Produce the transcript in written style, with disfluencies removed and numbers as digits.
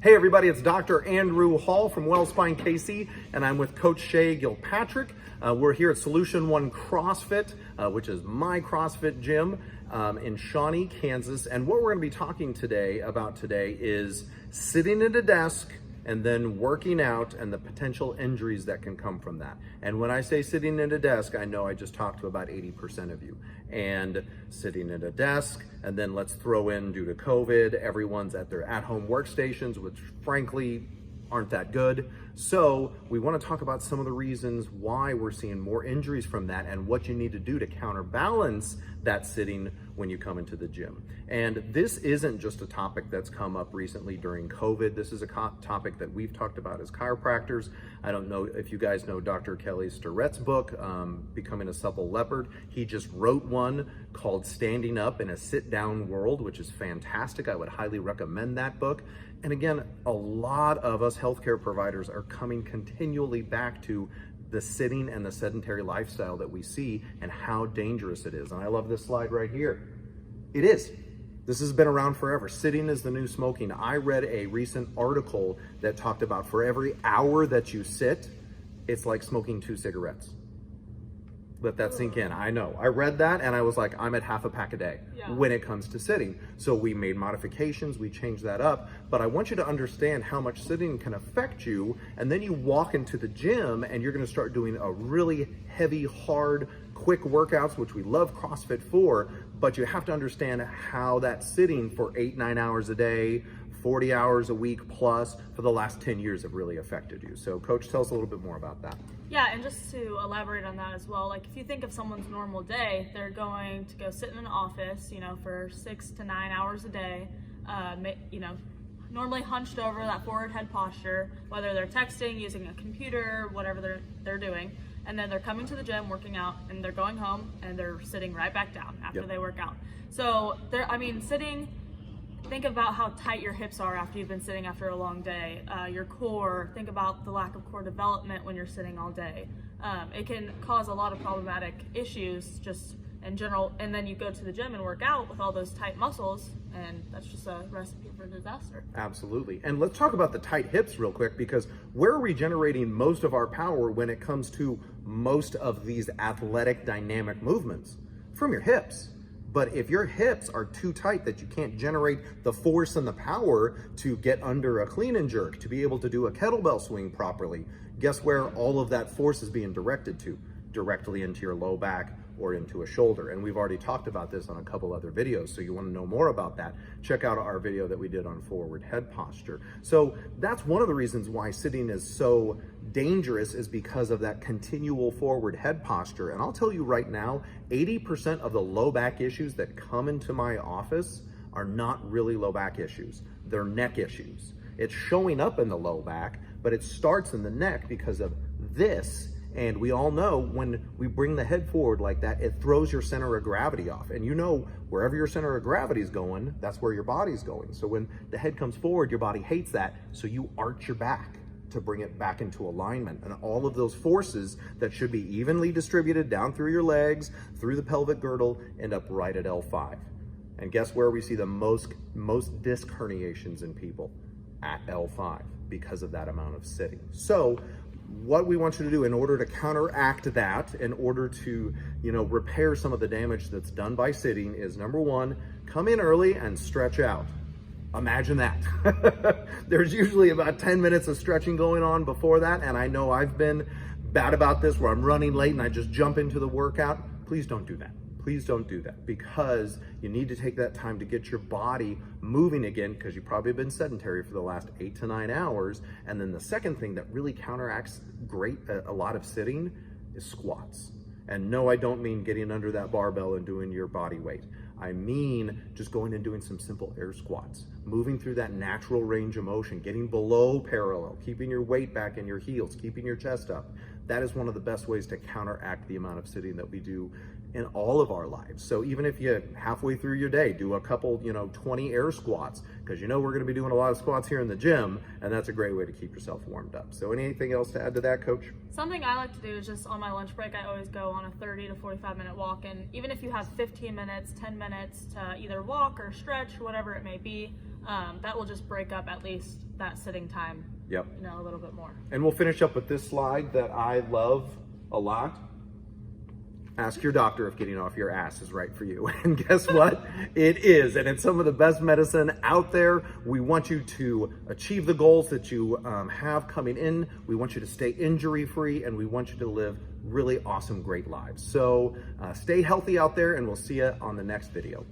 Hey everybody, it's Dr. Andrew Hall from WellSpine KC, and I'm with Coach 𝒔𝒎𝒊𝒏𝒈. We're here at Solution One CrossFit, which is my CrossFit gym in Shawnee, Kansas. And what we're gonna be talking about today is sitting at a desk and then working out and the potential injuries that can come from that. And when I say sitting at a desk, I know I just talked to about 80% of you. And sitting at a desk, and then let's throw in, due to COVID, everyone's at their at-home workstations, which frankly aren't that good. So we want to talk about some of the reasons why we're seeing more injuries from that and what you need to do to counterbalance that sitting when you come into the gym. And this isn't just a topic that's come up recently during COVID. This is a topic that we've talked about as chiropractors. I don't know if you guys know Dr. Kelly Starrett's book, Becoming a Supple Leopard. He just wrote one called Standing Up in a Sit-Down World, which is fantastic. I would highly recommend that book. And again, a lot of us healthcare providers are coming continually back to the sitting and the sedentary lifestyle that we see and how dangerous it is. And I love this slide right here. It is. This has been around forever. Sitting is the new smoking. I read a recent article that talked about for every hour that you sit, it's like smoking 2 cigarettes. Let that sink in. I know. I read that and I was like, I'm at half a pack a day when it comes to sitting. So we made modifications, we changed that up, but I want you to understand how much sitting can affect you. And then you walk into the gym and you're going to start doing a really heavy, hard, quick workouts, which we love CrossFit for, but you have to understand how that sitting for 8-9 hours a day, 40 hours a week plus for the last 10 years have really affected you. So Coach, tell us a little bit more about that. Yeah, and just to elaborate on that as well, like if you think of someone's normal day, they're going to go sit in an office, for 6 to 9 hours a day, normally hunched over, that forward head posture, whether they're texting, using a computer, whatever they're doing, and then they're coming to the gym, working out, and they're going home and they're sitting right back down after they work out. So sitting, think about how tight your hips are after you've been sitting after a long day. Your core, think about the lack of core development when you're sitting all day. It can cause a lot of problematic issues just in general, and then you go to the gym and work out with all those tight muscles, and that's just a recipe for disaster. Absolutely. And let's talk about the tight hips real quick, because where are we generating most of our power when it comes to most of these athletic dynamic movements? From your hips. But if your hips are too tight that you can't generate the force and the power to get under a clean and jerk, to be able to do a kettlebell swing properly, guess where all of that force is being directed to? Directly into your low back or into a shoulder. And we've already talked about this on a couple other videos. So you want to know more about that, check out our video that we did on forward head posture. So that's one of the reasons why sitting is so dangerous, is because of that continual forward head posture. And I'll tell you right now, 80% of the low back issues that come into my office are not really low back issues. They're neck issues. It's showing up in the low back, but it starts in the neck because of this. And we all know when we bring the head forward like that, it throws your center of gravity off. And wherever your center of gravity is going, that's where your body's going. So when the head comes forward, your body hates that. So you arch your back to bring it back into alignment. And all of those forces that should be evenly distributed down through your legs, through the pelvic girdle, end up right at L5. And guess where we see the most disc herniations in people? At L5, because of that amount of sitting. So what we want you to do in order to counteract that, in order to, repair some of the damage that's done by sitting, is number one, come in early and stretch out. Imagine that. There's usually about 10 minutes of stretching going on before that. And I know I've been bad about this, where I'm running late and I just jump into the workout. Please don't do that. Please don't do that, because you need to take that time to get your body moving again, because you've probably been sedentary for the last 8 to 9 hours. And then the second thing that really counteracts a lot of sitting is squats. And no, I don't mean getting under that barbell and doing your body weight. I mean just going and doing some simple air squats, moving through that natural range of motion, getting below parallel, keeping your weight back in your heels, keeping your chest up. That is one of the best ways to counteract the amount of sitting that we do in all of our lives. So even if you halfway through your day do a couple 20 air squats, because we're going to be doing a lot of squats here in the gym, and that's a great way to keep yourself warmed up. So anything else to add to that, Coach? Something I like to do is just on my lunch break, I always go on a 30 to 45 minute walk, and even if you have 15 minutes, 10 minutes to either walk or stretch, whatever it may be, that will just break up at least that sitting time, Yep. a little bit more. And we'll finish up with this slide that I love a lot. Ask your doctor if getting off your ass is right for you. And guess what? It is. And it's some of the best medicine out there. We want you to achieve the goals that you have coming in. We want you to stay injury free, and we want you to live really awesome, great lives. So stay healthy out there, and we'll see you on the next video.